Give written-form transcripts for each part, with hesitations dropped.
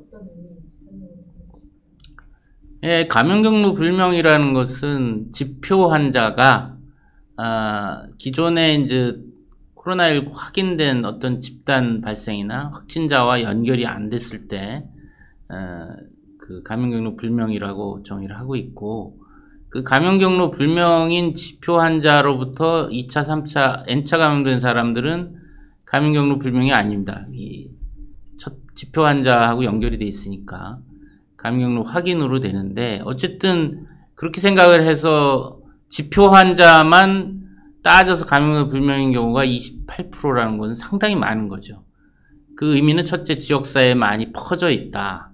어떤 의미인지 설명을 해주실까요? 예, 감염 경로 불명이라는 것은 지표 환자가 기존에 이제 코로나19 확인된 어떤 집단 발생이나 확진자와 연결이 안 됐을 때 그 감염 경로 불명이라고 정의를 하고 있고, 그 감염 경로 불명인 지표 환자로부터 2차, 3차, N차 감염된 사람들은 감염 경로 불명이 아닙니다. 이 첫 지표 환자하고 연결이 돼 있으니까 감염 경로 확인으로 되는데, 어쨌든 그렇게 생각을 해서 지표 환자만 따져서 감염 경로 불명인 경우가 28%라는 것은 상당히 많은 거죠. 그 의미는 첫째, 지역사회에 많이 퍼져 있다.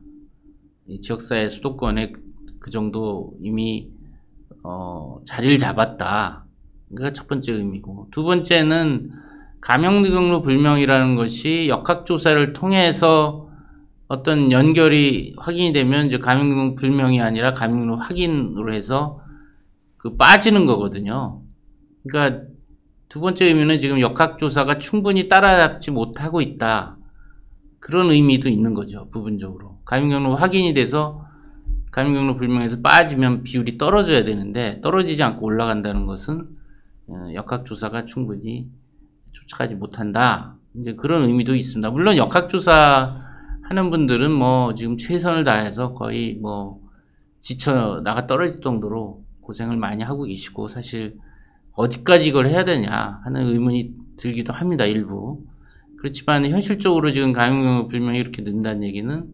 이 지역사회 수도권에 그 정도 이미 자리를 잡았다. 그게 첫 번째 의미고, 두 번째는 감염 경로 불명이라는 것이 역학조사를 통해서 어떤 연결이 확인이 되면 이제 감염 경로 불명이 아니라 감염 경로 확인으로 해서 그 빠지는 거거든요. 그러니까 두 번째 의미는 지금 역학조사가 충분히 따라잡지 못하고 있다. 그런 의미도 있는 거죠, 부분적으로. 감염 경로 확인이 돼서 감염 경로 불명에서 빠지면 비율이 떨어져야 되는데 떨어지지 않고 올라간다는 것은 역학조사가 충분히 쫓아가지 못한다. 이제 그런 의미도 있습니다. 물론 역학조사 하는 분들은 뭐 지금 최선을 다해서 거의 뭐 지쳐 나가 떨어질 정도로 고생을 많이 하고 계시고, 사실 어디까지 이걸 해야 되냐 하는 의문이 들기도 합니다, 일부. 그렇지만 현실적으로 지금 감염 경로 불명이 이렇게 는다는 얘기는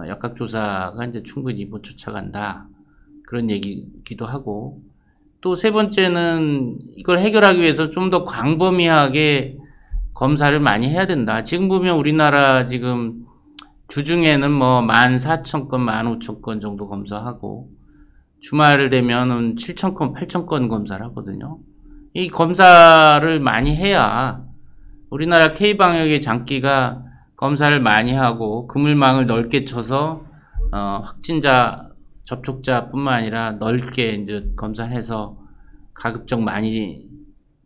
역학조사가 이제 충분히 못 쫓아간다, 그런 얘기기도 하고, 또 세 번째는 이걸 해결하기 위해서 좀 더 광범위하게 검사를 많이 해야 된다. 지금 보면 우리나라 지금 주중에는 뭐 14,000건, 15,000건 정도 검사하고, 주말 되면은 7,000건, 8,000건 검사를 하거든요. 이 검사를 많이 해야 우리나라 K방역의 장기가 검사를 많이 하고 그물망을 넓게 쳐서 확진자, 접촉자뿐만 아니라 넓게 이제 검사해서 가급적 많이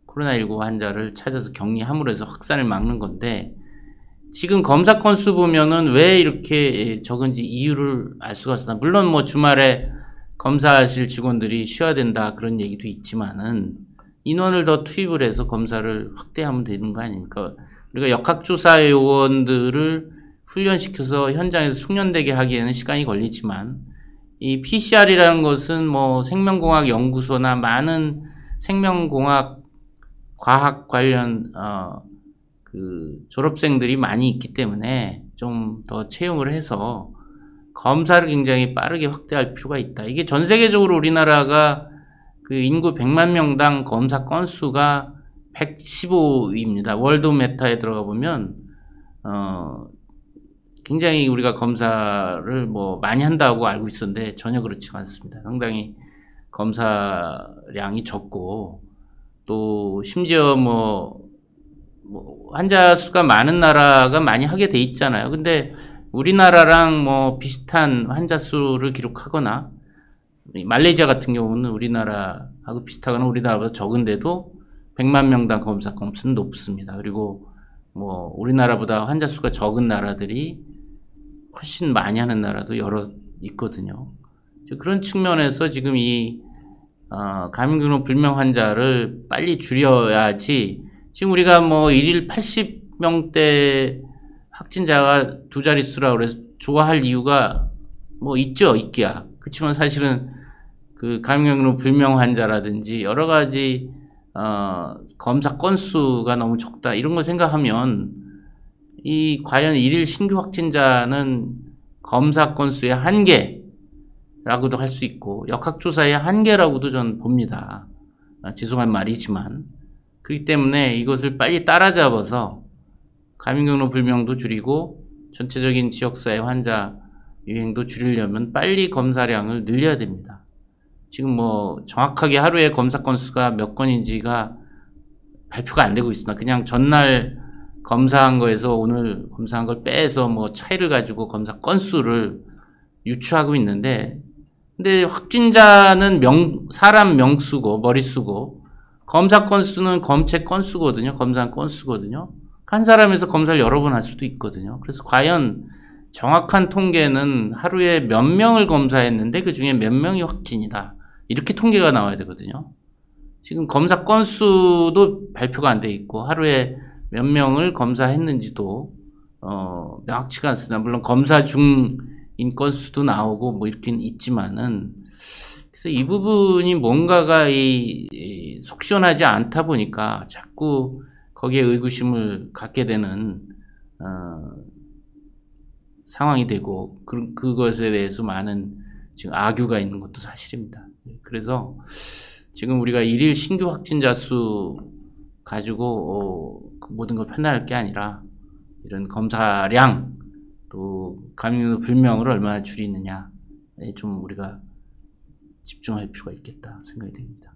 코로나19 환자를 찾아서 격리함으로 해서 확산을 막는 건데, 지금 검사 건수 보면은 왜 이렇게 적은지 이유를 알 수가 없습니다. 물론 뭐 주말에 검사실 직원들이 쉬어야 된다 그런 얘기도 있지만은 인원을 더 투입을 해서 검사를 확대하면 되는 거 아닙니까? 우리가 역학조사 요원들을 훈련시켜서 현장에서 숙련되게 하기에는 시간이 걸리지만, 이 PCR이라는 것은 뭐 생명공학 연구소나 많은 생명공학 과학 관련 그 졸업생들이 많이 있기 때문에 좀 더 채용을 해서 검사를 굉장히 빠르게 확대할 필요가 있다. 이게 전 세계적으로 우리나라가 그 인구 100만 명당 검사 건수가 115위입니다. 월드 메타에 들어가 보면 굉장히 우리가 검사를 뭐 많이 한다고 알고 있었는데 전혀 그렇지 않습니다. 상당히 검사량이 적고, 또 심지어 뭐 환자 수가 많은 나라가 많이 하게 돼 있잖아요. 근데 우리나라랑 뭐 비슷한 환자 수를 기록하거나, 말레이시아 같은 경우는 우리나라하고 비슷하거나 우리나라보다 적은데도 100만 명당 검사 건수는 높습니다. 그리고 뭐 우리나라보다 환자 수가 적은 나라들이 훨씬 많이 하는 나라도 여러 있거든요. 그런 측면에서 지금 이 감염 경로 불명 환자를 빨리 줄여야지, 지금 우리가 뭐 일일 80명대 확진자가 두 자릿수라고 그래서 좋아할 이유가 뭐 있죠, 있기야. 그렇지만 사실은 그 감염 경로 불명 환자라든지 여러 가지 검사 건수가 너무 적다, 이런 걸 생각하면 이 과연 일일 신규 확진자는 검사 건수의 한계라고도 할 수 있고 역학조사의 한계라고도 저는 봅니다. 죄송한 말이지만. 그렇기 때문에 이것을 빨리 따라잡아서 감염 경로 불명도 줄이고 전체적인 지역사회 환자 유행도 줄이려면 빨리 검사량을 늘려야 됩니다. 지금 뭐 정확하게 하루에 검사 건수가 몇 건인지가 발표가 안 되고 있습니다. 그냥 전날 검사한 거에서 오늘 검사한 걸 빼서 뭐 차이를 가지고 검사 건수를 유추하고 있는데, 근데 확진자는 사람 명수고 머릿수고 검사 건수는 검체 건수거든요. 검사한 건수거든요. 한 사람에서 검사를 여러 번 할 수도 있거든요. 그래서 과연 정확한 통계는 하루에 몇 명을 검사했는데 그 중에 몇 명이 확진이다. 이렇게 통계가 나와야 되거든요. 지금 검사 건수도 발표가 안 돼 있고 하루에 몇 명을 검사했는지도 명확치가 않습니다. 물론 검사 중인 건수도 나오고 뭐 이렇긴 있지만은 그래서 이 부분이 뭔가가 속 시원하지 않다 보니까 자꾸 거기에 의구심을 갖게 되는 상황이 되고 그것에 대해서 많은 지금 악유가 있는 것도 사실입니다. 그래서 지금 우리가 일일 신규 확진자 수 가지고 모든 걸 판단할 게 아니라 이런 검사량 또 감염 불명을 얼마나 줄이느냐에 좀 우리가 집중할 필요가 있겠다 생각이 됩니다.